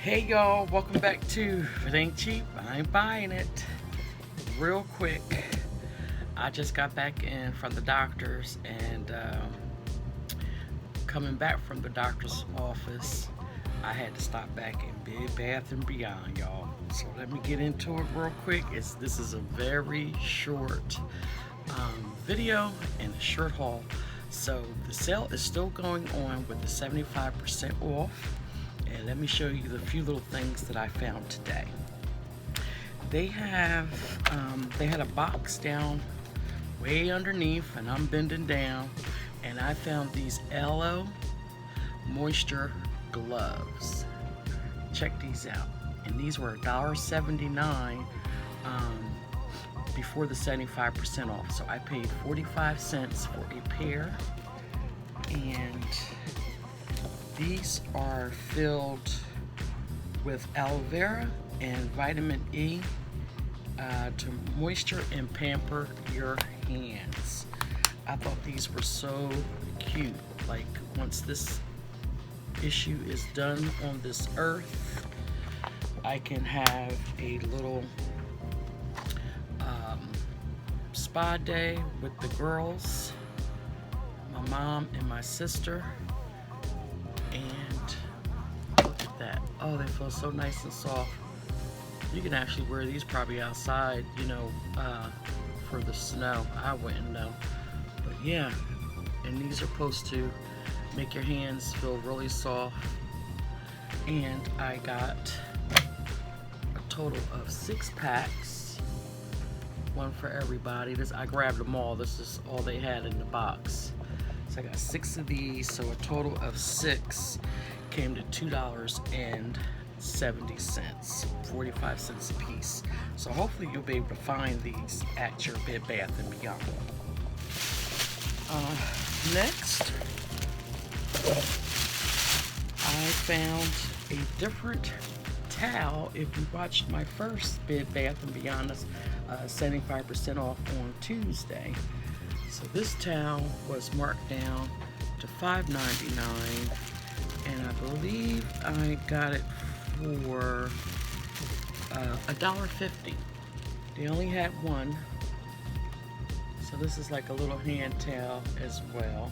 Hey y'all, welcome back to If It Ain't Cheap, I Ain't Buying It. Real quick, I just got back in from the doctor's and coming back from the doctor's office, I had to stop back in Bed Bath & Beyond, y'all. So let me get into it real quick. This is a very short video and a short haul. So the sale is still going on with the 75% off. And let me show you the few little things that I found today. They had a box down way underneath, and I'm bending down, and I found these Aloe moisture gloves. Check these out. And these were $1.79 before the 75% off. So I paid 45 cents for a pair, and these are filled with aloe vera and vitamin E to moisture and pamper your hands. I thought these were so cute. Like, once this issue is done on this earth, I can have a little spa day with the girls, my mom and my sister. And look at that. Oh, they feel so nice and soft. You can actually wear these probably outside, for the snow. I wouldn't know. But yeah, and these are supposed to make your hands feel really soft. And I got a total of 6 packs. One for everybody. I grabbed them all. This is all they had in the box. So I got 6 of these, so a total of 6 came to $2.70, 45 cents a piece. So hopefully you'll be able to find these at your Bed Bath & Beyond. Next, I found a different towel. If you watched my first Bed Bath & Beyond 75% off on Tuesday. So this towel was marked down to $5.99, and I believe I got it for $1.50. They only had one, so this is like a little hand towel as well.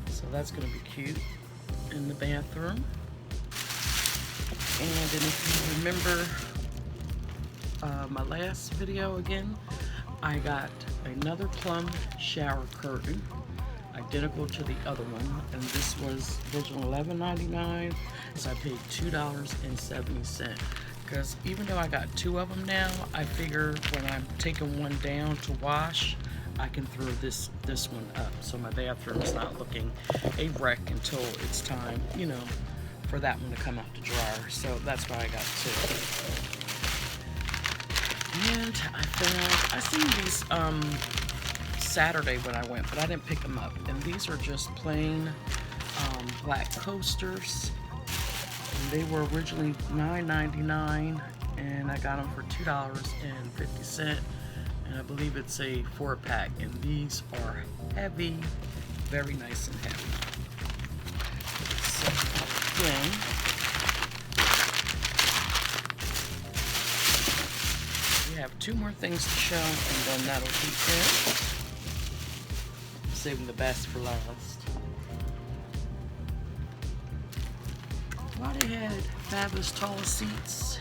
So that's going to be cute in the bathroom. And then if you remember my last video again, I got another plum shower curtain, identical to the other one, and this was original $11.99, so I paid $2.70. Because even though I got 2 of them now, I figure when I'm taking one down to wash, I can throw this one up, so my bathroom is not looking a wreck until it's time, for that one to come out the dryer. So that's why I got 2. And I seen these Saturday when I went, but I didn't pick them up. And these are just plain black coasters. And they were originally $9.99, and I got them for $2.50. And I believe it's a 4-pack. And these are heavy, very nice and heavy. So then, have 2 more things to show, and then that'll be it. Saving the best for last. Well, they had fabulous taller seats,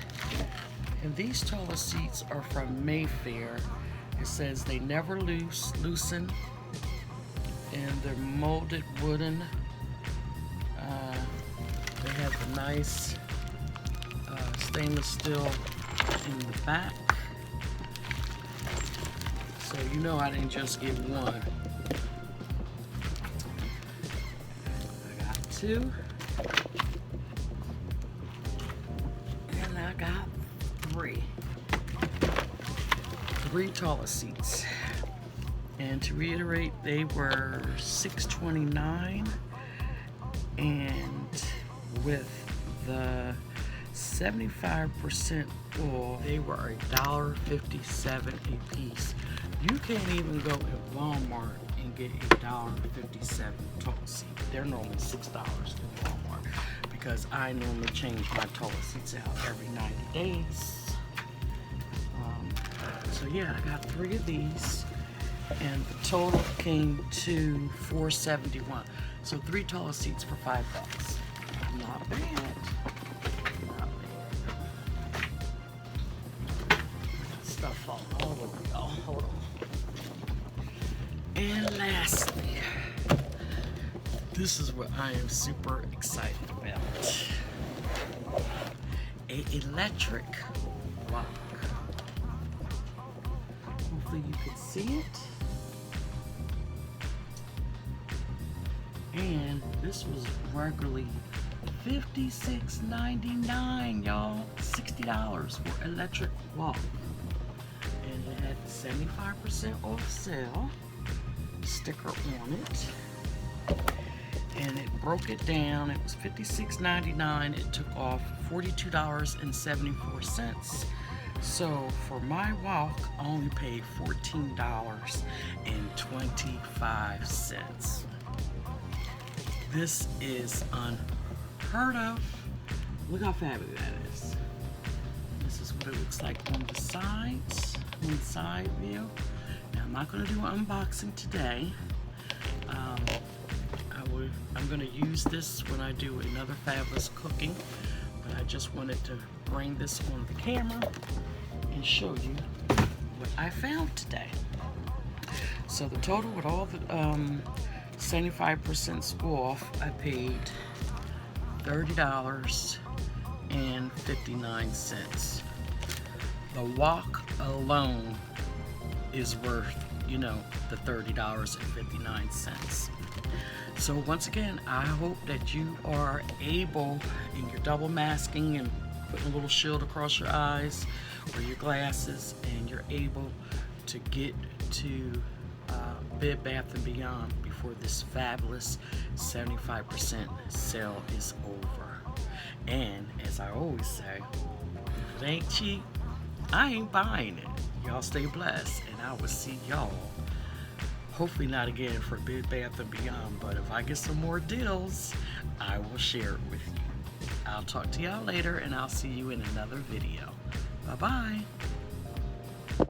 and these taller seats are from Mayfair. It says they never loosen, and they're molded wooden. They have the nice stainless steel in the back. So I didn't just get one. I got 2. And I got 3. 3 taller seats. And to reiterate, they were $6.29, and with the 75% off, they were $1.57 a piece. You can't even go at Walmart and get a $1.57 tall seat. They're normally $6 in Walmart. because I normally change my toilet seats out every 90 days. So yeah, I got 3 of these, and the total came to $4.71. So 3 toilet seats for $5. Not bad. Not bad. Stuff all over, y'all. Hold on. And lastly, this is what I am super excited about. An electric wok. Hopefully you can see it. And this was regularly $56.99, y'all. $60 for electric wok. And it had 75% off sale sticker on it. And it broke it down. It was $56.99. It took off $42.74. So for my wok, I only paid $14.25. This is unheard of. Look how fabulous that is. This is what it looks like on the sides, on the side view. Now I'm not going to do an unboxing today. I'm going to use this when I do another fabulous cooking, but I just wanted to bring this on the camera and show you what I found today. So the total with all the 75% off, I paid $30.59. The wok alone is worth, you know, the $30.59. So once again, I hope that you are able, in your double masking and putting a little shield across your eyes or your glasses, and you're able to get to Bed Bath & Beyond before this fabulous 75% sale is over. And as I always say, if it ain't cheap, I ain't buying it. Y'all stay blessed, and I will see y'all hopefully not again for Bed Bath & Beyond, but if I get some more deals, I will share it with you. I'll talk to y'all later, and I'll see you in another video. Bye-bye.